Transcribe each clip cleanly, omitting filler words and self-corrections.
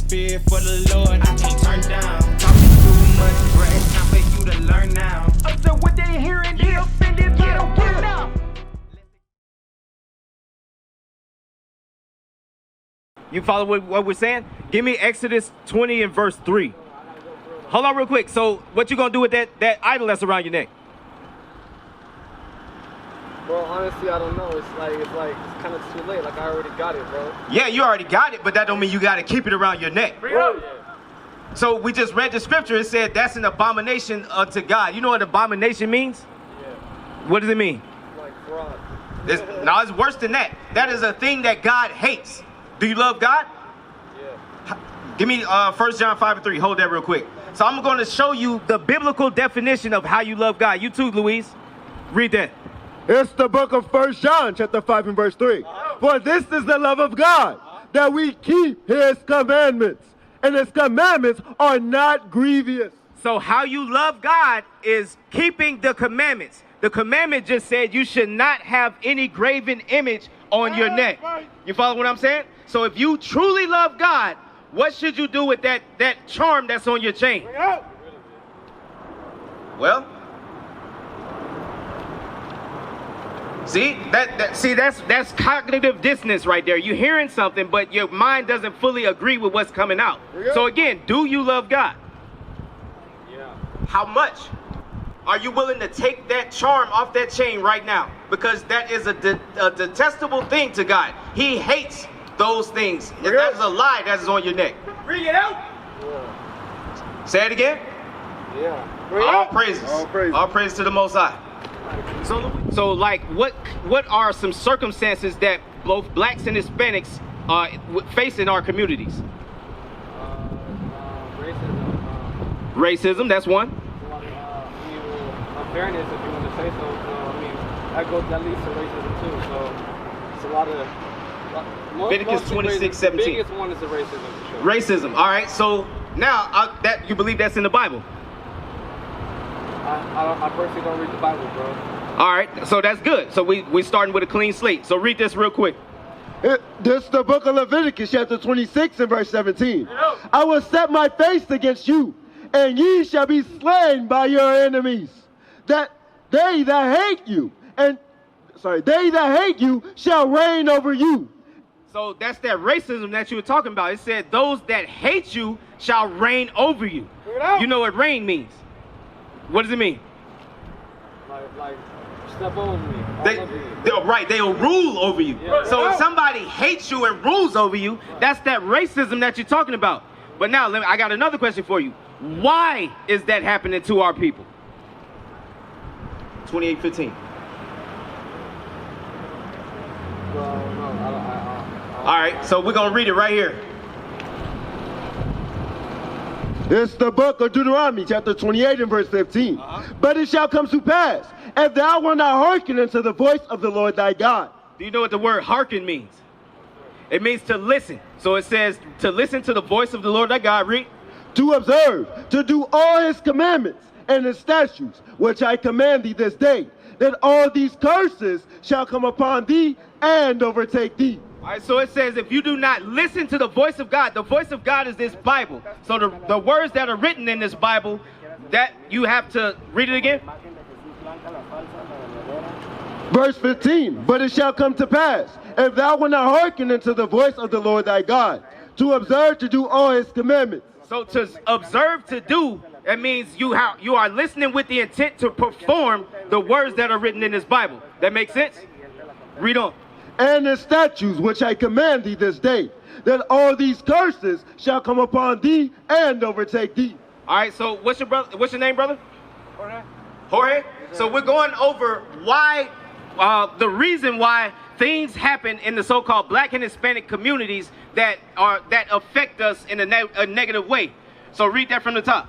spirit for the Lord, I can't turn down. Talking too much, bruh, it's time for you to learn now. Observe what they hearing, get offended, get on now. You follow what we're saying? Give me Exodus 20 and verse 3. Hold on real quick. So what you gonna do with that idol that's around your neck? Bro, honestly, I don't know. It's kind of too late. Like, I already got it, bro. Yeah, you already got it, but that don't mean you gotta keep it around your neck. Bro, So we just read the scripture. It said that's an abomination unto God. You know what abomination means? Yeah. What does it mean? Like fraud. No, it's worse than that. That is a thing that God hates. Do you love God? Yeah. Give me 1 John 5 and 3. Hold that real quick. So I'm going to show you the biblical definition of how you love God. You too, Louise. Read that. It's the book of 1 John, chapter 5 and verse 3. For this is the love of God, that we keep his commandments, and his commandments are not grievous. So how you love God is keeping the commandments. The commandment just said you should not have any graven image on your neck. You follow what I'm saying? So if you truly love God, what should you do with that charm that's on your chain? Well, see that's cognitive dissonance right there. You're hearing something, but your mind doesn't fully agree with what's coming out. So again, do you love God? Yeah. How much? Are you willing to take that charm off that chain right now? Because that is a detestable thing to God. He hates those things. That is a lie that is on your neck. Bring it out. Yeah. Say it again. Yeah. All praises. All praises. All praise to the Most High. So like, what are some circumstances that both blacks and Hispanics face in our communities? Racism. Racism, that's one. A lot of unfairness, if you want to say so. That leads to racism too. So it's a lot of. Leviticus 26:17. The biggest one is the racism for sure. Racism. All right. So now that you believe that's in the Bible. I personally don't read the Bible, bro. All right. So that's good. So we starting with a clean slate. So read this real quick. This is the book of Leviticus, chapter 26 and verse 17. I will set my face against you, and ye shall be slain by your enemies. That they that hate you, they that hate you shall reign over you. So that's that racism that you were talking about. It said those that hate you shall reign over you. You know what reign means. What does it mean? Like step over me. Right, they'll rule over you. Yeah. So if somebody hates you and rules over you, that's that racism that you're talking about. But now, I got another question for you. Why is that happening to our people? 28:15. Well, no, All right, so we're going to read it right here. It's the book of Deuteronomy, chapter 28 and verse 15. But it shall come to pass, if thou wilt not hearken unto the voice of the Lord thy God. Do you know what the word hearken means? It means to listen. So it says to listen to the voice of the Lord thy God. Read. To observe, to do all his commandments and his statutes, which I command thee this day, that all these curses shall come upon thee and overtake thee. All right, so it says if you do not listen to the voice of God is this Bible. So the words that are written in this Bible, that you have to read it again. Verse 15, but it shall come to pass, if thou wilt not hearken unto the voice of the Lord thy God, to observe to do all his commandments. So to observe to do, that means you are listening with the intent to perform the words that are written in this Bible. That makes sense? Read on. And his statutes which I command thee this day, that all these curses shall come upon thee and overtake thee. All right, so what's your name, brother? Jorge? So we're going over why, the reason why things happen in the so-called black and Hispanic communities that affect us in a negative way. So read that from the top.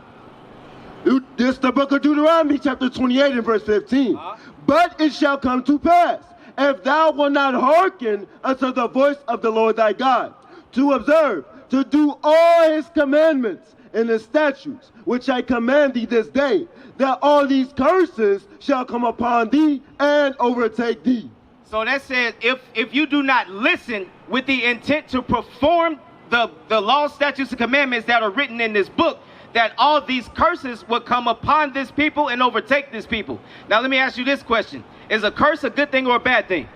This is the book of Deuteronomy, chapter 28 and verse 15. But it shall come to pass, if thou wilt not hearken unto the voice of the Lord thy God, to observe, to do all his commandments and his statutes, which I command thee this day, that all these curses shall come upon thee and overtake thee. So that says if you do not listen with the intent to perform the laws, statutes, and commandments that are written in this book, that all these curses would come upon this people and overtake this people. Now let me ask you this question. Is a curse a good thing or a bad thing?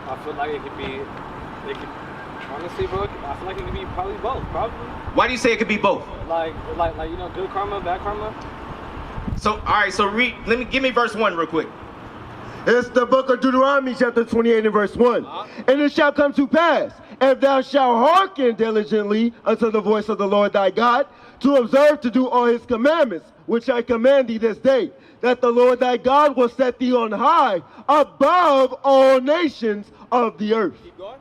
I feel like it could honestly, bro, I feel like it could be probably both, probably. Why do you say it could be both? Like you know, good karma, bad karma. So, all right, so give me verse 1 real quick. It's the book of Deuteronomy, chapter 28 and verse 1. And it shall come to pass, if thou shalt hearken diligently unto the voice of the Lord thy God, to observe to do all his commandments, which I command thee this day, that the Lord thy God will set thee on high above all nations of the earth. Keep going.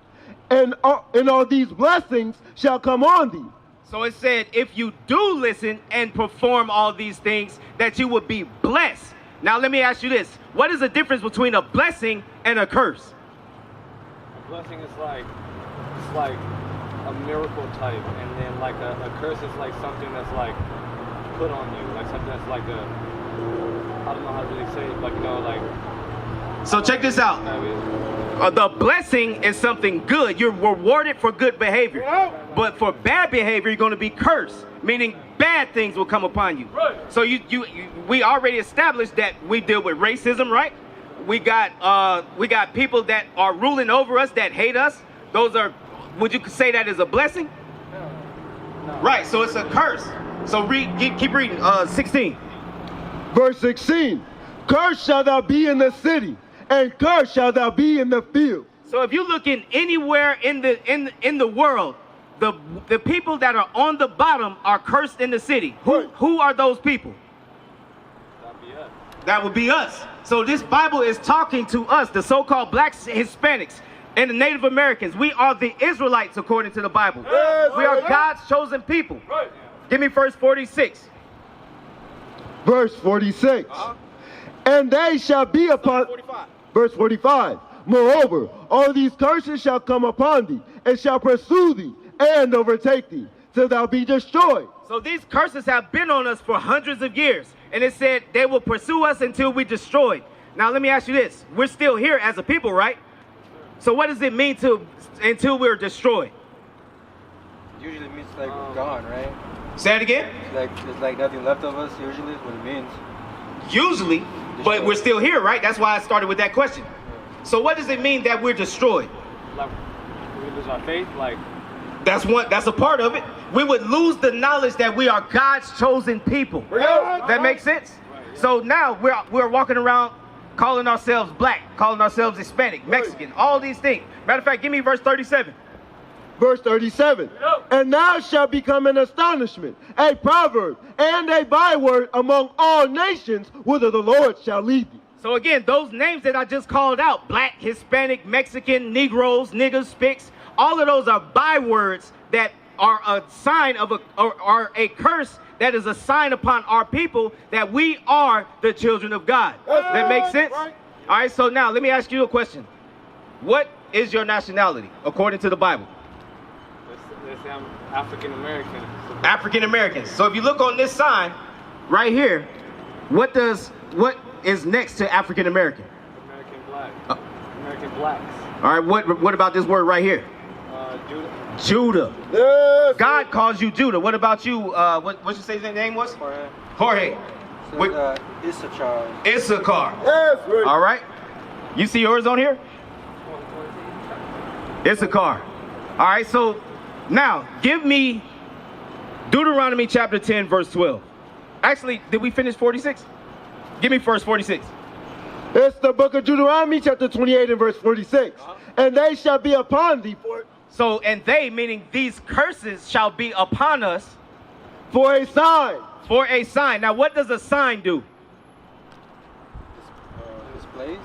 And all these blessings shall come on thee. So it said, if you do listen and perform all these things, that you would be blessed. Now let me ask you this. What is the difference between a blessing and a curse? A blessing is like a miracle type, and then like a curse is like something that's like put on you, like something that's like I don't know how to really say it, like, you know, like. So check this out. The blessing is something good. You're rewarded for good behavior. But for bad behavior, you're going to be cursed, meaning bad things will come upon you. So we already established that we deal with racism, right? We got people that are ruling over us that hate us. Those are, would you say that is a blessing? No. Right, so it's a curse. So keep reading, 16. Verse 16, cursed shalt thou be in the city, and cursed shalt thou be in the field. So if you look in anywhere in the world, the people that are on the bottom are cursed in the city. Who are those people? That'd be us. That would be us. So this Bible is talking to us, the so-called blacks, Hispanics, and the Native Americans. We are the Israelites according to the Bible. We are God's chosen people. Give me verse 46. Verse 46. And they shall be upon... 45. Verse 45. Moreover, all these curses shall come upon thee, and shall pursue thee, and overtake thee, till thou be destroyed. So these curses have been on us for hundreds of years. And it said they will pursue us until we destroyed. Now let me ask you this. We're still here as a people, right? So what does it mean until we're destroyed? Usually means like we're gone, right? Say it again? It's like nothing left of us, usually is what it means. Usually, but we're still here, right? That's why I started with that question. So what does it mean that we're destroyed? Like we lose our faith, like. That's a part of it. We would lose the knowledge that we are God's chosen people. That makes sense? So now we're walking around calling ourselves black, calling ourselves Hispanic, Mexican, all these things. Matter of fact, give me verse 37. Verse 37. And thou shalt become an astonishment, a proverb, and a byword among all nations, whither the Lord shall lead thee. So again, those names that I just called out, black, Hispanic, Mexican, Negroes, niggas, spics, all of those are bywords that are a sign of or a curse that is a sign upon our people that we are the children of God. That makes sense? All right, so now let me ask you a question. What is your nationality according to the Bible? Let's say I'm African American. African Americans. So if you look on this sign right here, what is next to African American? American black. American blacks. All right, what about this word right here? Judah. Judah. Yes. God calls you Judah. What about you? What you say his name was? Jorge. So, Issachar. Issachar. Yes, right. All right. You see yours on here? Issachar. All right, so now give me Deuteronomy chapter 10, verse 12. Actually, did we finish 46? Give me verse 46. It's the book of Deuteronomy, chapter 28 and verse 46. And they shall be upon thee So, and they, meaning these curses, shall be upon us for a sign. For a sign. Now, what does a sign do? Displays.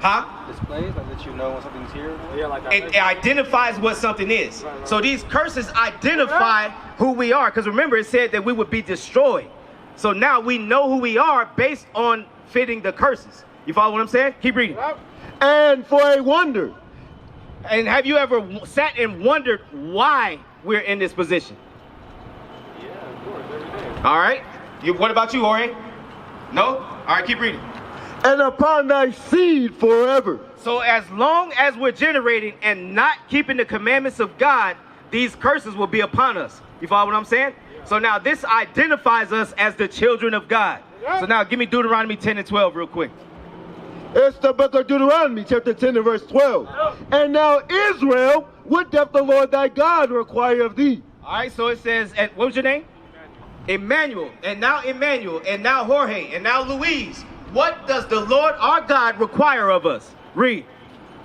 Huh? Displays, like let you know when something's here. Yeah, like It identifies what something is. So these curses identify who we are. Because remember, it said that we would be destroyed. So now we know who we are based on fitting the curses. You follow what I'm saying? Keep reading. And for a wonder. And have you ever sat and wondered why we're in this position? Yeah, of course, every day. All right. What about you, Jorge? No? All right, keep reading. and upon thy seed forever. So as long as we're generating and not keeping the commandments of God, these curses will be upon us. You follow what I'm saying? So now this identifies us as the children of God. So now give me Deuteronomy 10 and 12 real quick. It's the book of Deuteronomy, chapter 10 and verse 12. And now, Israel, what doth the Lord thy God require of thee? All right, so it says, and what was your name? Emmanuel. And now Jorge, and now Louise. What does the Lord our God require of us? Read.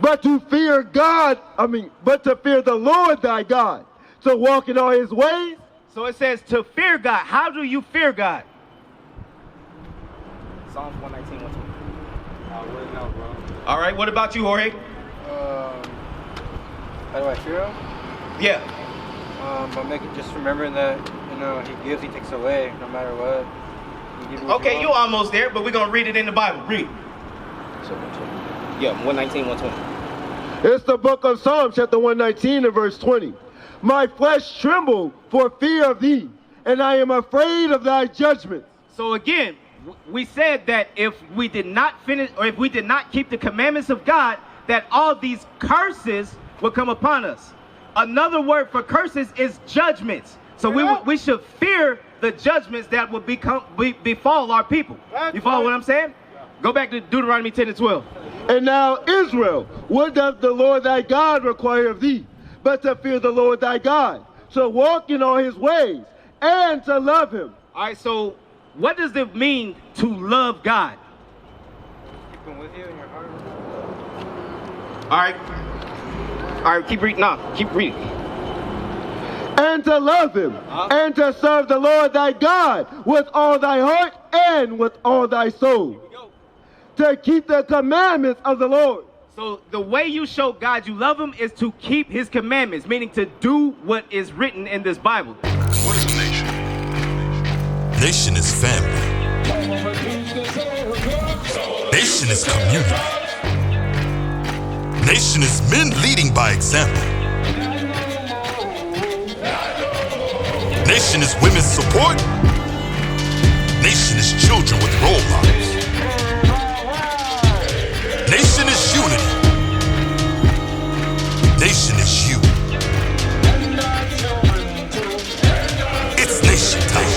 But to fear but to fear the Lord thy God, to walk in all his ways. So it says to fear God. How do you fear God? Psalms 119, 120. Wouldn't know, bro. All right, what about you, Jorge? How do I fear him? Yeah. By just remembering that, he gives, he takes away, no matter what. He gives you what Okay, you you're want. almost there, but we're going to read it in the Bible. Read. Yeah, 119, 120. It's the book of Psalms, chapter 119 and verse 20. My flesh trembled for fear of thee, and I am afraid of thy judgment. So again, we said that if we did not finish, or if we did not keep the commandments of God, that all these curses would come upon us. Another word for curses is judgments. So we should fear the judgments that will befall our people. You follow what I'm saying? Go back to Deuteronomy 10 and 12. And now, Israel, what doth the Lord thy God require of thee? But to fear the Lord thy God, to walk in all his ways, and to love him. All right, so what does it mean to love God? Keep him with you in your heart. All right, keep reading. No, keep reading. And to love him, and to serve the Lord thy God with all thy heart and with all thy soul. To keep the commandments of the Lord. So the way you show God you love him is to keep his commandments, meaning to do what is written in this Bible. What is a nation? Nation is family. Nation is community. Nation is men leading by example. Nation is women's support. Nation is children with role models. Nation is unity. Nation is you. It's nation time.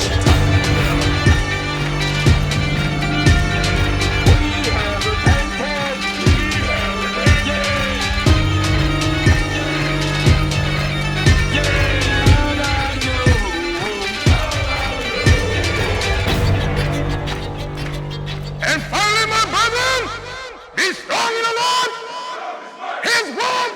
And finally, my brethren, be strong in the Lord. His word